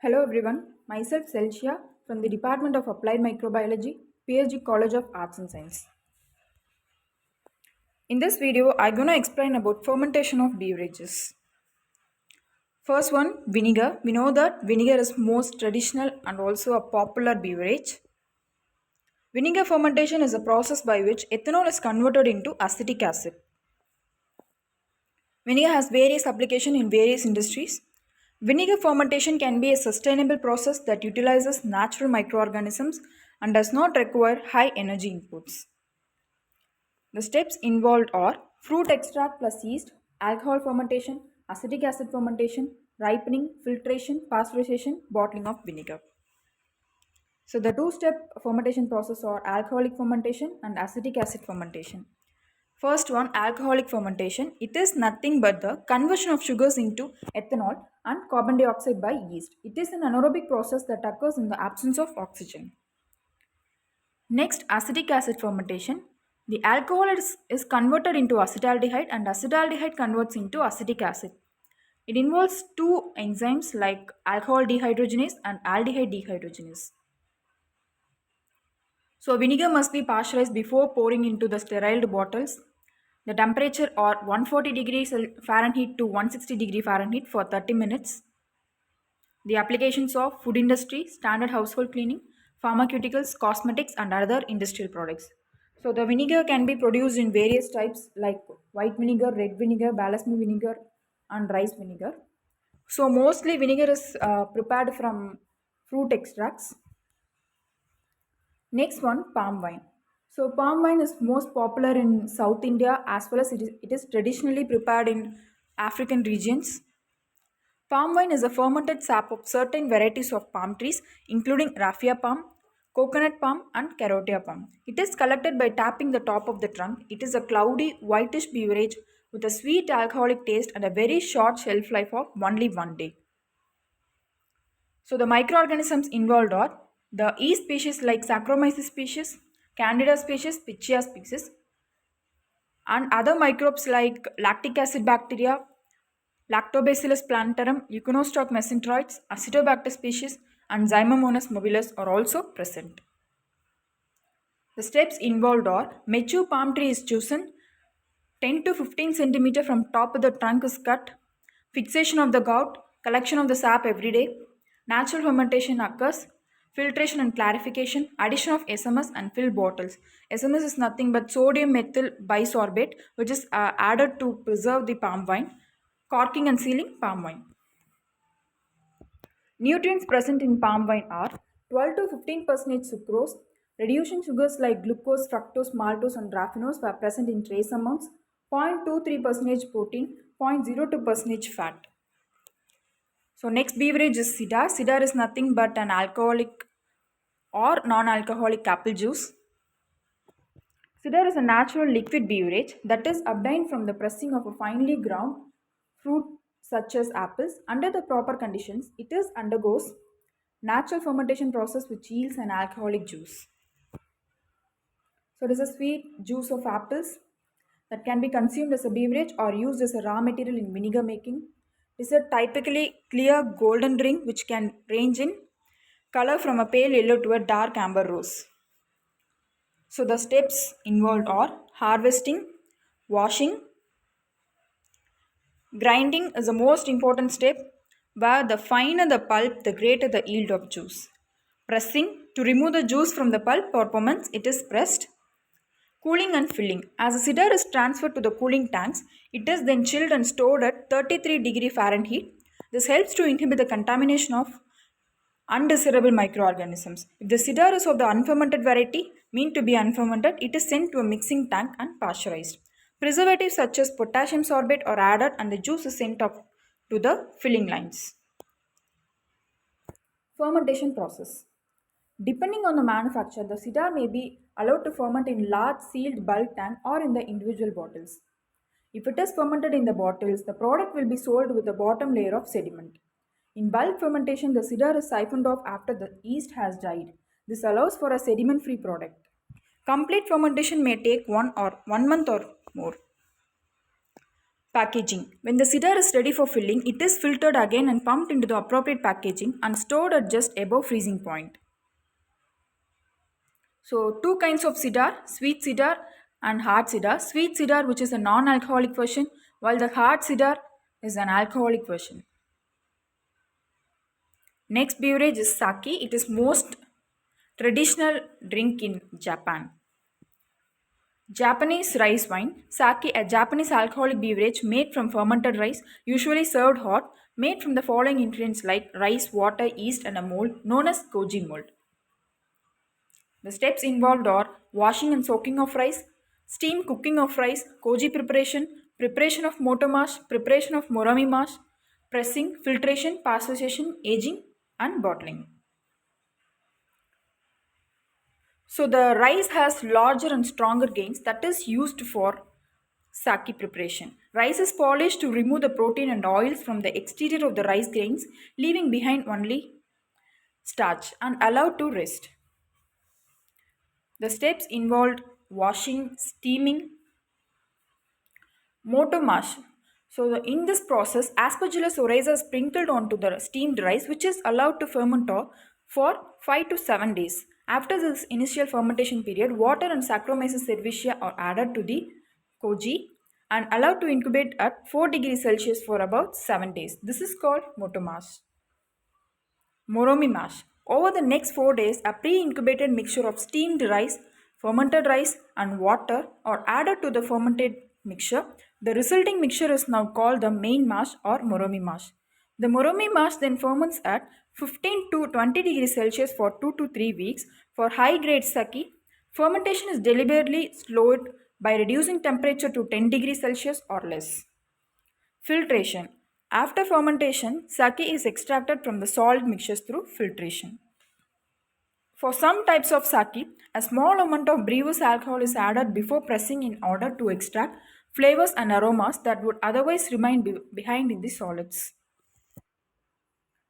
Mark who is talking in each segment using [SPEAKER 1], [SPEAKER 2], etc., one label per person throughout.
[SPEAKER 1] Hello everyone, myself Celsia from the Department of Applied Microbiology, PSG College of Arts and Science. In this video, I'm going to explain about fermentation of beverages. First one, vinegar. We know that vinegar is most traditional and also a popular beverage. Vinegar fermentation is a process by which ethanol is converted into acetic acid. Vinegar has various applications in various industries. Vinegar fermentation can be a sustainable process that utilizes natural microorganisms and does not require high energy inputs. The steps involved are fruit extract plus yeast, alcohol fermentation, acetic acid fermentation, ripening, filtration, pasteurization, bottling of vinegar. So the two-step fermentation process are alcoholic fermentation and acetic acid fermentation. First one, alcoholic fermentation. It is nothing but the conversion of sugars into ethanol and carbon dioxide by yeast. It is an anaerobic process that occurs in the absence of oxygen. Next, acetic acid fermentation. The alcohol is converted into acetaldehyde and acetaldehyde converts into acetic acid. It involves two enzymes like alcohol dehydrogenase and aldehyde dehydrogenase. So vinegar must be pasteurized before pouring into the steriled bottles. The temperature are 140 degrees Fahrenheit to 160 degree Fahrenheit for 30 minutes. The applications of food industry, standard household cleaning, pharmaceuticals, cosmetics and other industrial products. So the vinegar can be produced in various types like white vinegar, red vinegar, balsamic vinegar and rice vinegar. So mostly vinegar is prepared from fruit extracts. Next one, palm wine. So palm wine is most popular in South India as well as it is traditionally prepared in African regions. Palm wine is a fermented sap of certain varieties of palm trees, including raffia palm, coconut palm, and carotia palm. It is collected by tapping the top of the trunk. It is a cloudy, whitish beverage with a sweet alcoholic taste and a very short shelf life of only 1 day. So the microorganisms involved are the yeast species like Saccharomyces species, Candida species, Pichia species, and other microbes like lactic acid bacteria, Lactobacillus plantarum, Euconostoc mesenteroids, Acetobacter species, and Zymomonas mobilis are also present. The steps involved are mature palm tree is chosen, 10 to 15 centimeter from top of the trunk is cut, fixation of the gout, collection of the sap every day, natural fermentation occurs, filtration and clarification, addition of SMS and fill bottles. SMS is nothing but sodium methyl bisorbate which is added to preserve the palm wine, corking and sealing palm wine. Nutrients present in palm wine are 12 to 15% sucrose, reducing sugars like glucose, fructose, maltose, and raffinose were present in trace amounts, 0.23% protein, 0.02% fat. So next beverage is Cidar. Cidar is nothing but an alcoholic or non-alcoholic apple juice. Cidar is a natural liquid beverage that is obtained from the pressing of a finely ground fruit such as apples. Under the proper conditions, it is undergoes natural fermentation process which yields an alcoholic juice. So it is a sweet juice of apples that can be consumed as a beverage or used as a raw material in vinegar making. It is a typically clear golden drink which can range in color from a pale yellow to a dark amber rose. So the steps involved are harvesting, washing, grinding is the most important step where the finer the pulp, the greater the yield of juice. Pressing, to remove the juice from the pulp or pomace, it is pressed. Cooling and filling. As the cider is transferred to the cooling tanks, it is then chilled and stored at 33 degree Fahrenheit. This helps to inhibit the contamination of undesirable microorganisms. If the cider is of the unfermented variety, mean to be unfermented, it is sent to a mixing tank and pasteurized. Preservatives such as potassium sorbate are added and the juice is sent off to the filling lines. Fermentation process. Depending on the manufacturer, the cider may be allowed to ferment in large sealed bulk tank or in the individual bottles. If it is fermented in the bottles, the product will be sold with a bottom layer of sediment. In bulk fermentation, the cider is siphoned off after the yeast has died. This allows for a sediment-free product. Complete fermentation may take 1 month or more. Packaging. When the cider is ready for filling, it is filtered again and pumped into the appropriate packaging and stored at just above freezing point. So, two kinds of cider, sweet cider and hard cider. Sweet cider, which is a non alcoholic version, while the hard cider is an alcoholic version. Next beverage is sake. It is most traditional drink in Japan. Japanese rice wine. Sake, a Japanese alcoholic beverage made from fermented rice, usually served hot, made from the following ingredients like rice, water, yeast, and a mold known as koji mold. The steps involved are washing and soaking of rice, steam cooking of rice, koji preparation, preparation of motomash, preparation of morami mash, pressing, filtration, pasteurization, aging, and bottling. So the rice has larger and stronger grains that is used for sake preparation. Rice is polished to remove the protein and oils from the exterior of the rice grains, leaving behind only starch and allowed to rest. The steps involved washing, steaming, motomash. So in this process, Aspergillus oryza is sprinkled onto the steamed rice, which is allowed to ferment for 5 to 7 days. After this initial fermentation period, water and Saccharomyces cerevisiae are added to the koji and allowed to incubate at 4 degrees Celsius for about 7 days. This is called motomash. Moromi mash. Over the next 4 days, a pre-incubated mixture of steamed rice, fermented rice and water are added to the fermented mixture. The resulting mixture is now called the main mash or Moromi mash. The Moromi mash then ferments at 15 to 20 degrees Celsius for 2 to 3 weeks. For high-grade sake, fermentation is deliberately slowed by reducing temperature to 10 degrees Celsius or less. Filtration. After fermentation, sake is extracted from the solid mixtures through filtration. For some types of sake, a small amount of brewers alcohol is added before pressing in order to extract flavors and aromas that would otherwise remain behind in the solids.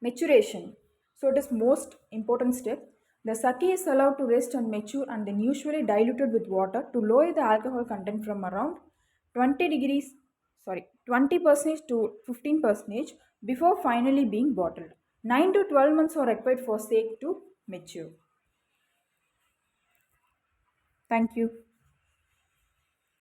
[SPEAKER 1] Maturation. So it is most important step. The sake is allowed to rest and mature and then usually diluted with water to lower the alcohol content from around 20% to 15% before finally being bottled. 9 to 12 months are required for sake to mature. Thank you.